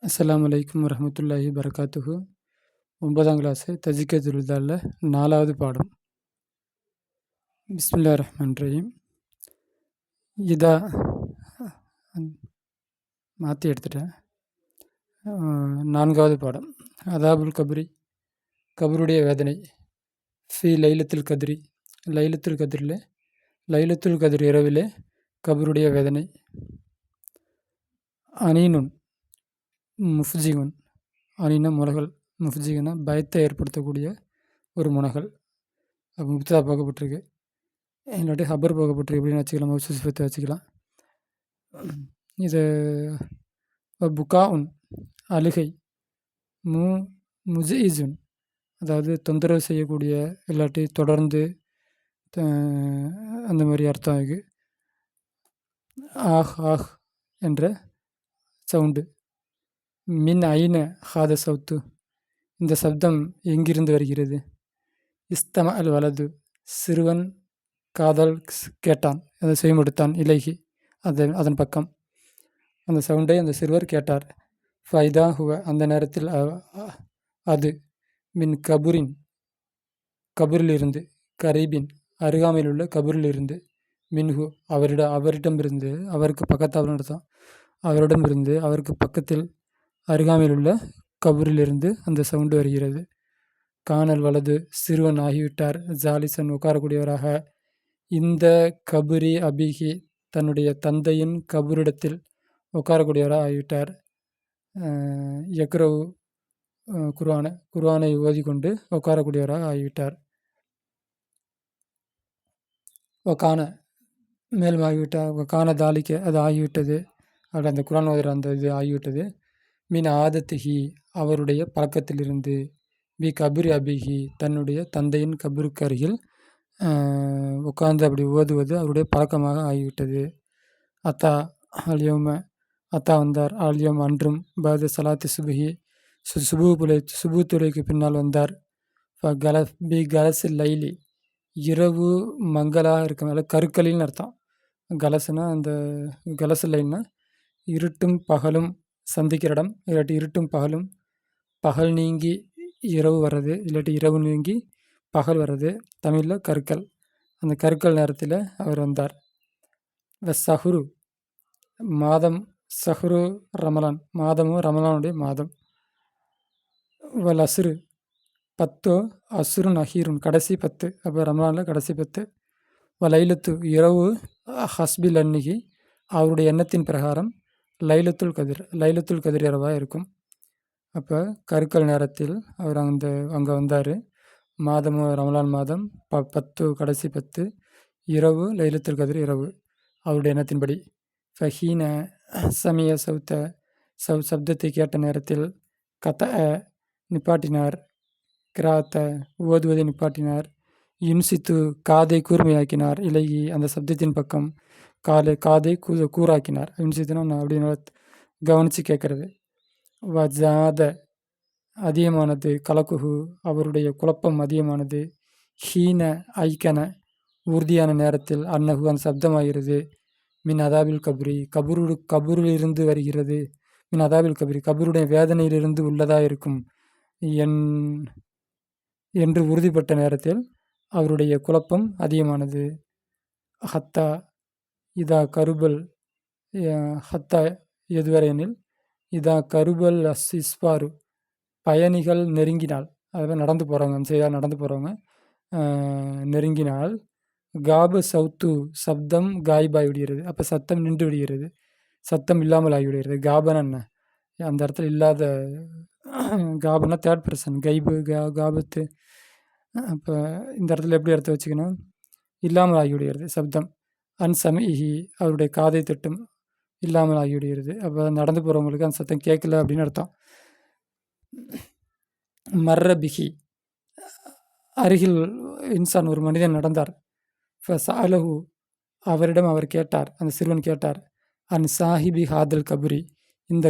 அஸ்ஸலாமு அலைக்கும் வரஹ்மத்துல்லாஹி வரகாத்துஹு. 9ஆம் கிளாஸு தஜிக்கத்துல் இதால்ல 4வது பாடம். பிஸ்மில்லாஹிர் ரஹ்மானிர் ரஹீம். இதா மாற்றி எடுத்துட்டேன். 4வது பாடம். அதாபுல் கபரி, கபருடைய வேதனை. ஃபி லைலத்துல் கத்ரி, லைலத்துல் கத்ரிலே, லைலத்துல் கத்ர் இரவிலே கபருடைய வேதனை. அனீனுன் முஃப்ஜிகுன், அனீன முனகல், முஃப்ஜிகுனா பயத்தை ஏற்படுத்தக்கூடிய ஒரு முனகல். அப்போ முப்ததா பார்க்கப்பட்டிருக்கு, இல்லாட்டி ஹபர் பார்க்கப்பட்டிருக்கு, எப்படின்னு வச்சுக்கலாம், மௌசூஃபத்தை வச்சுக்கலாம். இது புகாஉன் அழுகை, முஜிஇஜுன் அதாவது தொந்தரவு செய்யக்கூடிய, இல்லாட்டி தொடர்ந்து அந்த மாதிரி அர்த்தம் இருக்குது. ஆஹ் ஆஹ் என்ற சவுண்டு. மின் ஐன ஹாத சவுத்து, இந்த சப்தம் எங்கிருந்து வருகிறது. இஸ்தம அல் வலது, சிறுவன் காதல் கேட்டான், அதை செய்முடுத்தான். இலகி அதன் பக்கம் அந்த சவுண்டை அந்த சிறுவர் கேட்டார். ஃபைதா ஹுவ, அந்த நேரத்தில் அது, மின் கபுரின் கபூரிலிருந்து, கரீபின் அருகாமையில் உள்ள கபூரிலிருந்து, மின்ஹு அவரிடமிருந்து, அவருக்கு பக்கத்தால் நடத்தான், அவரிடமிருந்து அவருக்கு பக்கத்தில் அருகாமையில் உள்ள கபூரிலிருந்து அந்த சவுண்டு வருகிறது. காணல் வலது, சிறுவன் ஆகிவிட்டார், ஜாலிசன் உட்காரக்கூடியவராக, இந்த கபுரி அபிகி தன்னுடைய தந்தையின் கபூரிடத்தில் உட்காரக்கூடியவராக ஆகிவிட்டார். யக்ரவு குர்ஆனை ஓதிக்கொண்டு உட்காரக்கூடியவராக ஆகிவிட்டார். ஒக்கான மேலும் ஆகிவிட்டார். ஒக்கான தாலிக்க, அது ஆகிவிட்டது, அப்படி அந்த குர்ஆன் ஓதுகிற அந்த இது ஆகிவிட்டது. மீன் ஆதத்திஹி, அவருடைய பழக்கத்திலிருந்து, பி கபுரி அபிஹி தன்னுடைய தந்தையின் கபருக்கு அருகில் உட்கார்ந்து அப்படி ஓதுவது அவருடைய பழக்கமாக ஆகிவிட்டது. அத்தா அல்யோம, அத்தா வந்தார், அல்யோம் அன்றும், பாத சலாத்தி சுபுஹி சுபு துளைக்கு பின்னால் வந்தார். பி கலசு லைலி, இரவு மங்களாக இருக்கனால கருக்களின்னு அர்த்தம். கலசுனா அந்த கலசு லைன்னா இருட்டும் பகலும் சந்திக்கிற இடம், இல்லாட்டி இருட்டும் பகலும், பகல் நீங்கி இரவு வர்றது, இல்லாட்டி இரவு நீங்கி பகல் வர்றது, தமிழில் கருக்கள். அந்த கருக்கள் நேரத்தில் அவர் வந்தார். சஹுரு மாதம், சஹுரு ரமலான் மாதமும் ரமலானுடைய மாதம். வல் அசுரு 10, அசுருன் அஹீருன் கடைசி 10, அப்போ ரமலானில் கடைசி 10. லைலத்து இரவு, ஹஸ்பில் அன்னிகி அவருடைய எண்ணத்தின் பிரகாரம், லைலத்துல் கதிர் இரவாக இருக்கும். அப்போ கருக்கல் நேரத்தில் அவர் அங்கே வந்தார். மாதமும் ரமலான் மாதம், 10 கடைசி 10, இரவு லைலத்துல் கதிர் இரவு அவருடைய எண்ணத்தின்படி. ஃபஹீன சமிய சப்தத்தை கேட்ட நேரத்தில், கத நிப்பாட்டினார், கிராத்த ஓதுவதை நிப்பாட்டினார், யுன்சித்து காதை கூர்மையாக்கினார், இலகி அந்த சப்தத்தின் பக்கம், காதை கூராக்கினார். யுன்சித்துனா நான் அப்படின்னு கவனித்து கேட்கறது. வஜாத அதிகமானது, கலக்குஹு அவருடைய குழப்பம் அதிகமானது, ஹீன ஐக்கன உறுதியான நேரத்தில், அன்னஹு அந்த சப்தமாகிறது, மின் அதாபில் கபுரி கபூரிலிருந்து வருகிறது, மின் அதாபில் கபுரி கபூருடைய வேதனையிலிருந்து உள்ளதாக இருக்கும் என்று உறுதிப்பட்ட நேரத்தில் அவருடைய குழப்பம் அதிகமானது. ஹத்தா இதா கருபல், ஹத்தா எதுவரையெனில், இதா கருபல் இஸ்பாரு பயணிகள் நெருங்கினால், அதாவது நடந்து போகிறவங்க, அந்த செய்தால் நடந்து போகிறவங்க நெருங்கினால், காபு சவுத்து சப்தம் காய்பாய் விடுகிறது, அப்போ சத்தம் நின்று விடுகிறது, சத்தம் இல்லாமல் ஆகிவிடுகிறது. காபன் என்ன அந்த இடத்துல இல்லாத, காபுனா தேர்ட் பர்சன், கைபு காபத்து. அப்போ இந்த இடத்துல எப்படி இடத்த வச்சுக்கணும், இல்லாமல் ஆகிவிடுகிறது சப்தம். அன்சமிஹி அவருடைய காதை தட்டும் இல்லாமல் ஆகிவிடுகிறது. அப்போ நடந்து போகிறவங்களுக்கு அந்த சத்தம் கேட்கல அப்படின்னு அர்த்தம். மர்ரபிஹி அருகில் இன்சான் ஒரு மனிதன் நடந்தார். ஃபஸஅலஹு அவரிடம் அவர் கேட்டார், அந்த சிறுவன் கேட்டார், அன் சாஹிபி ஹாதல் கபுரி இந்த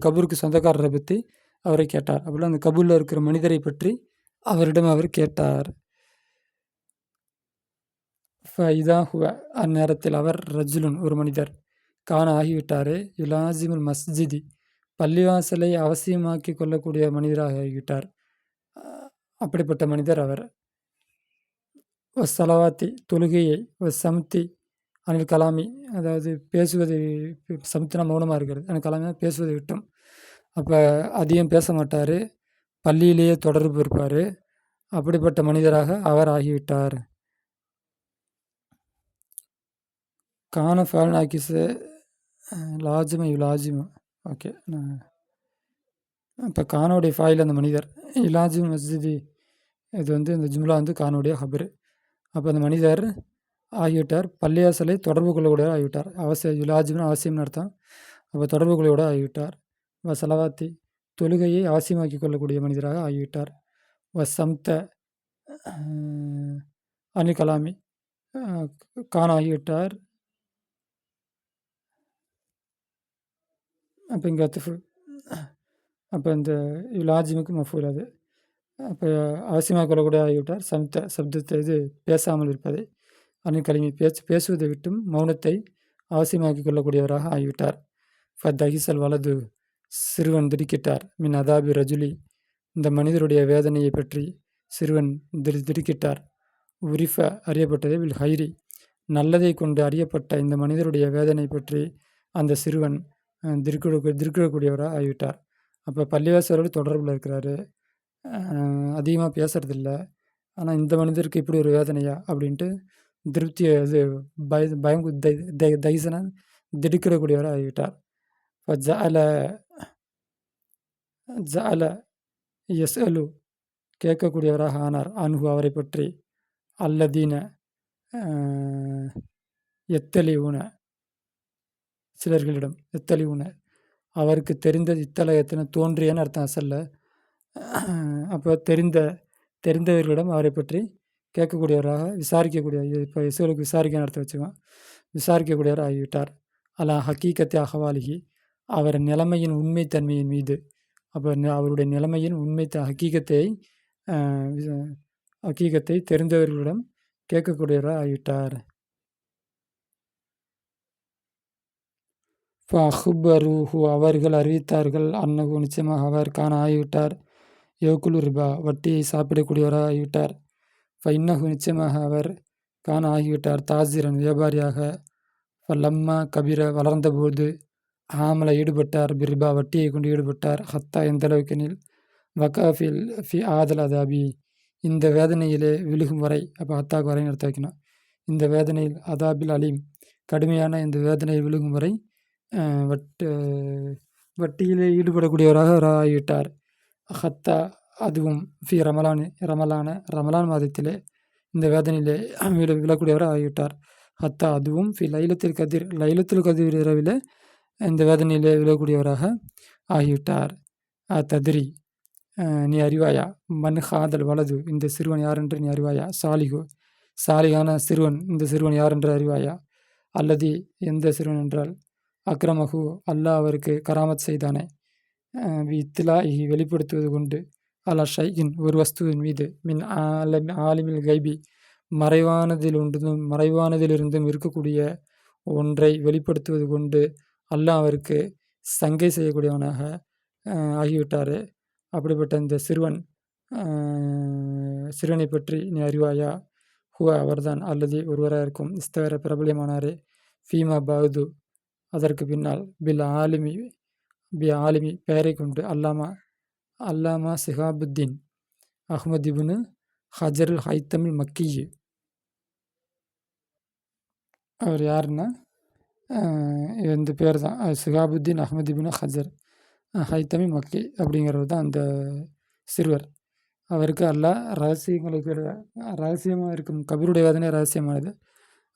கபூருக்கு சொந்தக்காரரை பற்றி அவரை கேட்டார். அப்படின்னா அந்த கபூரில் இருக்கிற மனிதரை பற்றி அவரிடம் அவர் கேட்டார். ஃபைதா ஹுவ அந்நேரத்தில் அவர் ரஜுலுன் ஒரு மனிதர், கான ஆகிவிட்டாரே, யுலாசிமுல் மஸ்ஜிதி பள்ளிவாசலை அவசியமாக்கி கொள்ளக்கூடிய மனிதராக ஆகிவிட்டார். அப்படிப்பட்ட மனிதர் அவர். சலவாத்தி தொழுகையை, சம்தி அனில் கலாமி, அதாவது பேசுவதை, சம்தினா மௌனமாக இருக்கிறது, அனில் கலாமினா பேசுவதை விட்டும். அப்போ அதிகம் பேச மாட்டார், பள்ளியிலேயே தொடர்பு இருப்பார். அப்படிப்பட்ட மனிதராக அவர் ஆகிவிட்டார். கான ஃபால்நாக்கிஸு லாஜிம யுலாஜிமு. ஓகே, இப்போ கானோடைய ஃபாயில் அந்த மனிதர், இலாஜிம் மஸ்ஜிதி, இது இந்த ஜும்லா கானுடைய ஹபரு. அப்போ அந்த மனிதர் ஆகிவிட்டார், பள்ளியாசலை தொடர்பு கொள்ளக்கூடிய ஆகிவிட்டார். யுலாஜிம்னு அவசியம்னு அர்த்தம். அப்போ தொடர்பு கொள்ளக்கூட ஆகிவிட்டார். செலவாத்தி தொழுகையை அவசியமாக்கி கொள்ளக்கூடிய மனிதராக ஆகிவிட்டார். சம்த அனில் கலாமி கான் ஆகிவிட்டார். அப்போ இங்கே அப்போ இந்த யுலாஜிமுக்கு மஃபூல் அது. அப்போ அவசியமாக கொள்ளக்கூடிய ஆகிவிட்டார். சப்தத்தை பேசாமல் இருப்பதை, அனில் கலிமி பேசுவதை விட்டும் மௌனத்தை அவசியமாக்கி கொள்ளக்கூடியவராக ஆகிவிட்டார். தகிசல் வலது சிறுவன் திடுக்கிட்டார். மின் அதாபி ரஜுலி, இந்த மனிதருடைய வேதனையை பற்றி சிறுவன் திடுக்கிட்டார். உரிஃப அறியப்பட்டது, வில் ஹைரி நல்லதை கொண்டு அறியப்பட்ட இந்த மனிதருடைய வேதனை பற்றி அந்த சிறுவன் திருக்கிடக்கூடியவராக ஆகிவிட்டார். அப்போ பள்ளிவாசலோடு தொடர்பில் இருக்கிறாரு, அதிகமாக பேசுறதில்ல. ஆனால் இந்த மனிதருக்கு இப்படி ஒரு வேதனையா அப்படின்ட்டு திருப்தியை பயம் தைசனா திடுக்கிடக்கூடியவராக ஆகிவிட்டார். ஜஅல ஜஅல யஸ்அலு கேட்கக்கூடியவராக ஆனார். அன்ஹு அவரை பற்றி. அல்லதீன எத்தலிவுன சிலர்களிடம், எத்தலிவுன அவருக்கு தெரிந்தது, இத்தலயத்தின தோன்றியன்னு அர்த்தம் அசல்ல. அப்போ தெரிந்தவர்களிடம் அவரை பற்றி கேட்கக்கூடியவராக, விசாரிக்கக்கூடிய, இப்போ இஸ்ரேலுக்கு விசாரிக்க அர்த்தம் வச்சுக்கோம், விசாரிக்கக்கூடியவராக ஆகிவிட்டார். அலா ஹக்கீகத்தை அகவாலிகி அவர் நிலைமையின் உண்மைத்தன்மையின் மீது. அப்போ அவருடைய நிலைமையின் ஹக்கீகத்தை தெரிந்தவர்களிடம் கேட்கக்கூடியவராக ஆகிவிட்டார். அஹ்பரூஹு அவர்கள் அறிவித்தார்கள், அன்னகு நிச்சயமாக அவர் காண ஆகிவிட்டார், யோகுலு ரிபா வட்டியை சாப்பிடக்கூடியவராக ஆகிவிட்டார். இன்னகு நிச்சயமாக அவர் காண ஆகிவிட்டார், தாசிரன் வியாபாரியாக. லம்மா கபிர வளர்ந்தபோது, ஆமலை ஈடுபட்டார், பிரிபா வட்டியை கொண்டு ஈடுபட்டார். ஹத்தா எந்த அளவுக்கெனில், வகாஃபில் ஃபி ஆதல் அதாபி இந்த வேதனையிலே விழுகும் வரை. அப்போ ஹத்தாக்கு வரைன்னு எடுத்து வைக்கணும். இந்த வேதனையில் அதாபில் அலீம் கடுமையான இந்த வேதனையில் விழுகும் வரை வட்டியிலே ஈடுபடக்கூடியவராக ஆகிவிட்டார். ஹத்தா அதுவும் ஃபி ரமலான் மாதத்திலே இந்த வேதனையிலே விழக்கூடியவராக ஆகிவிட்டார். ஹத்தா அதுவும் ஃபி லைலத்துல் கதிர் இரவில் இந்த வேதனையிலே விழக்கூடியவராக ஆகிவிட்டார். தத்ரி நீ அறிவாயா, மன் ஹாதல் வலது இந்த சிறுவன் யார் என்று நீ அறிவாயா, சாலிகான சிறுவன் இந்த சிறுவன் யார் என்று அறிவாயா, அல்லது எந்த சிறுவன் என்றால் அக்ரமஹு அல்லாஹ் அவருக்கு கராமத் செய்தானே, இத்திலா வெளிப்படுத்துவது கொண்டு, அலா ஷையின் ஒரு வஸ்துவின் மீது, மின் ஆலிமில் கைபி மறைவானதிலிருந்தும் இருக்கக்கூடிய ஒன்றை வெளிப்படுத்துவது கொண்டு அல்லாஹ் அவருக்கு சங்கை செய்யக்கூடியவனாக ஆகிவிட்டார். அப்படிப்பட்ட இந்த சிறுவனை பற்றி நீ அறிவாயா, ஹுவ அவர்தான், அல்லது ஒருவராக இருக்கும், இஸ்தவர பிரபலியமானாரே, ஃபீமா பாது அதற்கு பின்னால், ஆலிமி பெயரை கொண்டு, அல்லாமா சிஹாபுத்தீன் அஹ்மத் இப்னு ஹஜருல் ஹைத்தமில் மக்கி. அவர் யாருன்னா இந்த பேர் தான், சிஹாபுத்தீன் அஹ்மத் இப்னு ஹஜர் ஹைத்தமி மக்கி அப்படிங்கிறவர் தான் அந்த சிறுவர். அவருக்கு அல்லாஹ் ரகசியமாக இருக்கும் கபருடைய வேதனை ரகசியமானது,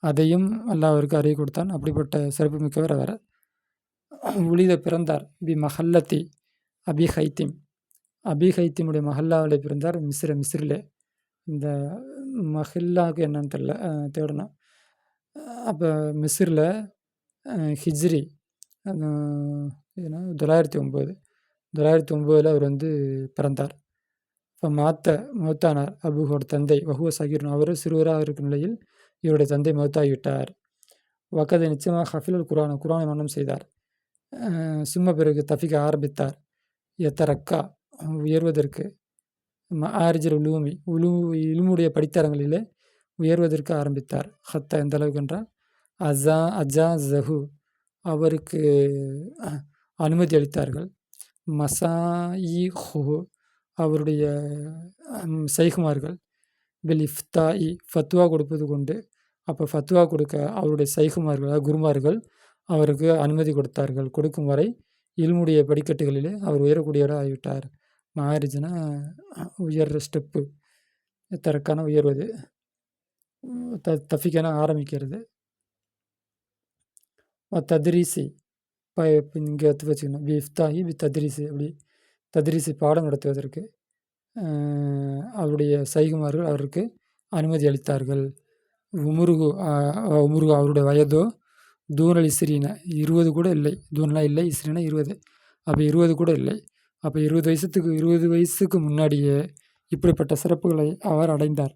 அதையும் அல்லாஹ் அவருக்கு அறிய கொடுத்தான். அப்படிப்பட்ட சிறப்பு மிக்கவர் அவர். உளித பிறந்தார் பி மஹல்லத்தி அபி ஹைத்திமுடைய மஹல்லாவிலே பிறந்தார். மிஸ்ரிலே. இந்த மஹல்லாவுக்கு என்னன்னு தெரியல, தேடணும். அப்போ மிஸ்ரில் ஹிஜ்ரி 909 அவர் பிறந்தார். இப்போ மௌத்தானார் அபுஹோட தந்தை, வஹுவ சகீரன் அவர் சிறுவராக இருக்கும் நிலையில் இவருடைய தந்தை மௌத்தாகிவிட்டார். வக்கதை நிச்சயமாக ஹஃபிலுல் குரானை மரணம் செய்தார். சும்மா பிறகு தஃபிக்க ஆரம்பித்தார். எத்தரக்கா உயர்வதற்கு ஆரிஜர் உலூமி இல்முடைய படித்தரங்களிலே உயர்வதற்கு ஆரம்பித்தார். ஹத்தா எந்த அளவுக்கு என்றால் அஜா ஜஹு அவருக்கு அனுமதி அளித்தார்கள். மசாயி ஹு அவருடைய சைகுமார்கள் பில் இஃப்தாஇ ஃபத்வா கொடுப்பது கொண்டு, அப்போ ஃபத்வா கொடுக்க அவருடைய சைகுமார்கள் குருமார்கள் அவருக்கு அனுமதி கொடுத்தார்கள். கொடுக்கும் வரை இல்முடைய படிக்கட்டுகளிலே அவர் உயரக்கூடியவராக ஆகிவிட்டார். மாரிஜ்னா உயர்ற ஸ்டெப்பு, தரக்கான உயர்வது, தஃபிக்கான ஆரம்பிக்கிறது. தத்ரீசி இங்கே வச்சுக்கணும். இஃப்தாஹி தத்ரீசி அப்படி தத்ரீசி பாடம் நடத்துவதற்கு அவருடைய சைகுமார்கள் அவருக்கு அனுமதி அளித்தார்கள். உமுருகு அவருடைய வயதோ தூனல் இஸ்ரீன 20 கூட இல்லை. தூனலாம் இல்லை, இஸ்ரீனா 20. அப்போ 20 கூட இல்லை. அப்போ 20 வயசுக்கு முன்னாடியே இப்படிப்பட்ட சிறப்புகளை அவர் அடைந்தார்.